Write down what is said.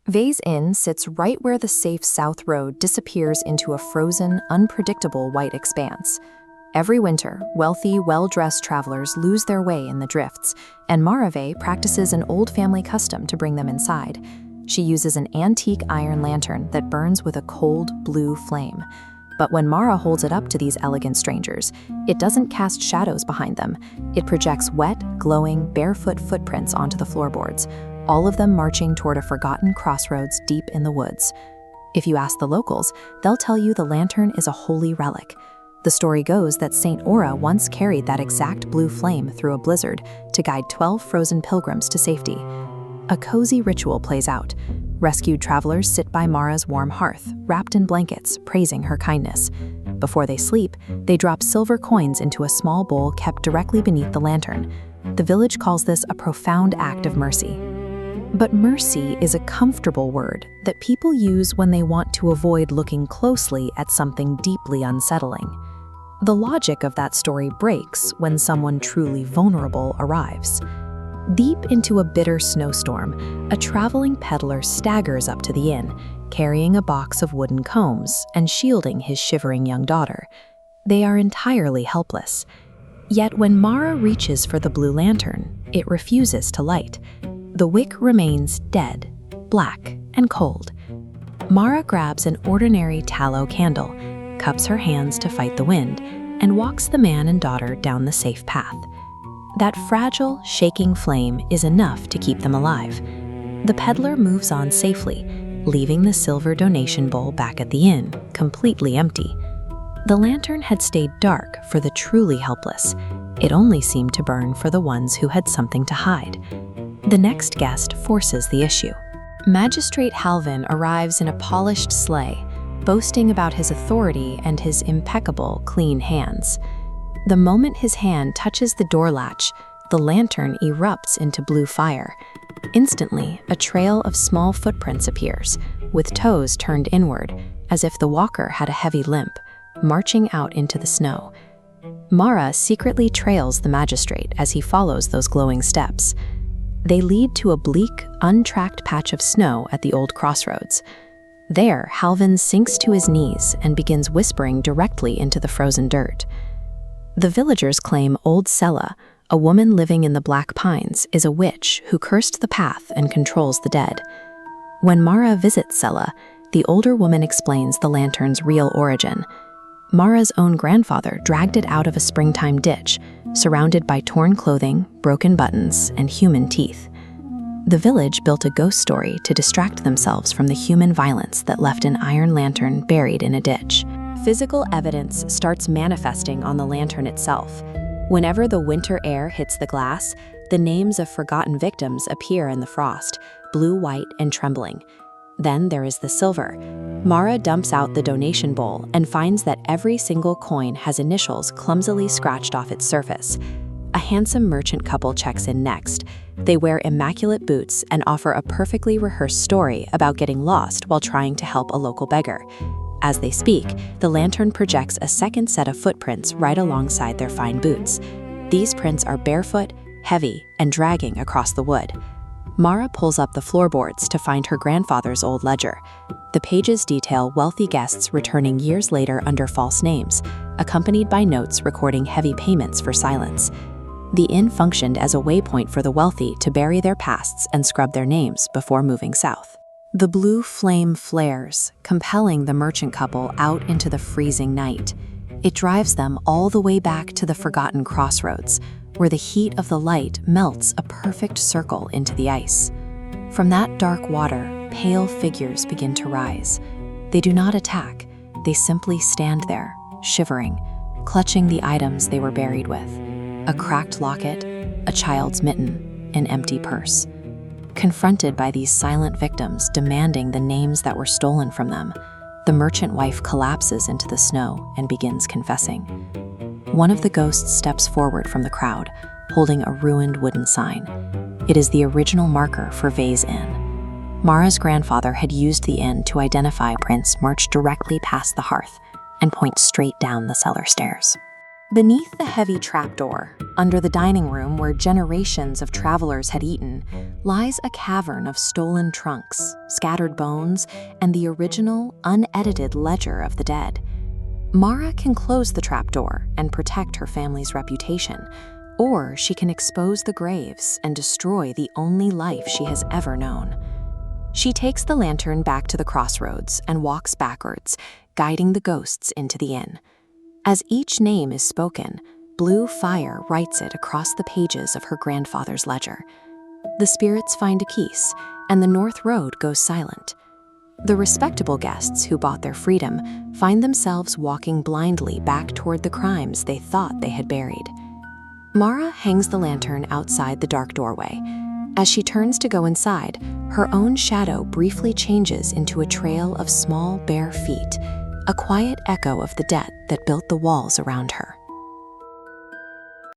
Vase Inn sits right where the safe South Road disappears into a frozen, unpredictable white expanse. Every winter, wealthy, well-dressed travelers lose their way in the drifts, and Marave practices an old family custom to bring them inside. She uses an antique iron lantern that burns with a cold, blue flame. But when Mara holds it up to these elegant strangers, it doesn't cast shadows behind them. It projects wet, glowing, barefoot footprints onto the floorboards, all of them marching toward a forgotten crossroads deep in the woods. If you ask the locals, they'll tell you the lantern is a holy relic. The story goes that Saint Aura once carried that exact blue flame through a blizzard to guide 12 frozen pilgrims to safety. A cozy ritual plays out. Rescued travelers sit by Mara's warm hearth, wrapped in blankets, praising her kindness. Before they sleep, they drop silver coins into a small bowl kept directly beneath the lantern. The village calls this a profound act of mercy. But mercy is a comfortable word that people use when they want to avoid looking closely at something deeply unsettling. The logic of that story breaks when someone truly vulnerable arrives. Deep into a bitter snowstorm, a traveling peddler staggers up to the inn, carrying a box of wooden combs and shielding his shivering young daughter. They are entirely helpless. Yet when Mara reaches for the blue lantern, it refuses to light. The wick remains dead, black, and cold. Mara grabs an ordinary tallow candle, cups her hands to fight the wind, and walks the man and daughter down the safe path. That fragile, shaking flame is enough to keep them alive. The peddler moves on safely, leaving the silver donation bowl back at the inn, completely empty. The lantern had stayed dark for the truly helpless. It only seemed to burn for the ones who had something to hide. The next guest forces the issue. Magistrate Halvin arrives in a polished sleigh, boasting about his authority and his impeccable, clean hands. The moment his hand touches the door latch, the lantern erupts into blue fire. Instantly, a trail of small footprints appears, with toes turned inward, as if the walker had a heavy limp, marching out into the snow. Mara secretly trails the magistrate as he follows those glowing steps. They lead to a bleak, untracked patch of snow at the old crossroads. There, Halvin sinks to his knees and begins whispering directly into the frozen dirt. The villagers claim old Sella, a woman living in the Black Pines, is a witch who cursed the path and controls the dead. When Mara visits Sella, the older woman explains the lantern's real origin. Mara's own grandfather dragged it out of a springtime ditch, surrounded by torn clothing, broken buttons, and human teeth. The village built a ghost story to distract themselves from the human violence that left an iron lantern buried in a ditch. Physical evidence starts manifesting on the lantern itself. Whenever the winter air hits the glass, the names of forgotten victims appear in the frost, blue, white, and trembling. Then there is the silver. Mara dumps out the donation bowl and finds that every single coin has initials clumsily scratched off its surface. A handsome merchant couple checks in next. They wear immaculate boots and offer a perfectly rehearsed story about getting lost while trying to help a local beggar. As they speak, the lantern projects a second set of footprints right alongside their fine boots. These prints are barefoot, heavy, and dragging across the wood. Mara pulls up the floorboards to find her grandfather's old ledger. The pages detail wealthy guests returning years later under false names, accompanied by notes recording heavy payments for silence. The inn functioned as a waypoint for the wealthy to bury their pasts and scrub their names before moving south. The blue flame flares, compelling the merchant couple out into the freezing night. It drives them all the way back to the forgotten crossroads, where the heat of the light melts a perfect circle into the ice. From that dark water, pale figures begin to rise. They do not attack, they simply stand there, shivering, clutching the items they were buried with. A cracked locket, a child's mitten, an empty purse. Confronted by these silent victims demanding the names that were stolen from them, the merchant wife collapses into the snow and begins confessing. One of the ghosts steps forward from the crowd, holding a ruined wooden sign. It is the original marker for Vase Inn. Mara's grandfather had used the inn to identify prints marched directly past the hearth and point straight down the cellar stairs. Beneath the heavy trapdoor, under the dining room where generations of travelers had eaten, lies a cavern of stolen trunks, scattered bones, and the original, unedited ledger of the dead. Mara can close the trapdoor and protect her family's reputation, or she can expose the graves and destroy the only life she has ever known. She takes the lantern back to the crossroads and walks backwards, guiding the ghosts into the inn. As each name is spoken, blue fire writes it across the pages of her grandfather's ledger. The spirits find a peace, and the North Road goes silent. The respectable guests who bought their freedom find themselves walking blindly back toward the crimes they thought they had buried. Mara hangs the lantern outside the dark doorway. As she turns to go inside, her own shadow briefly changes into a trail of small, bare feet, a quiet echo of the debt that built the walls around her.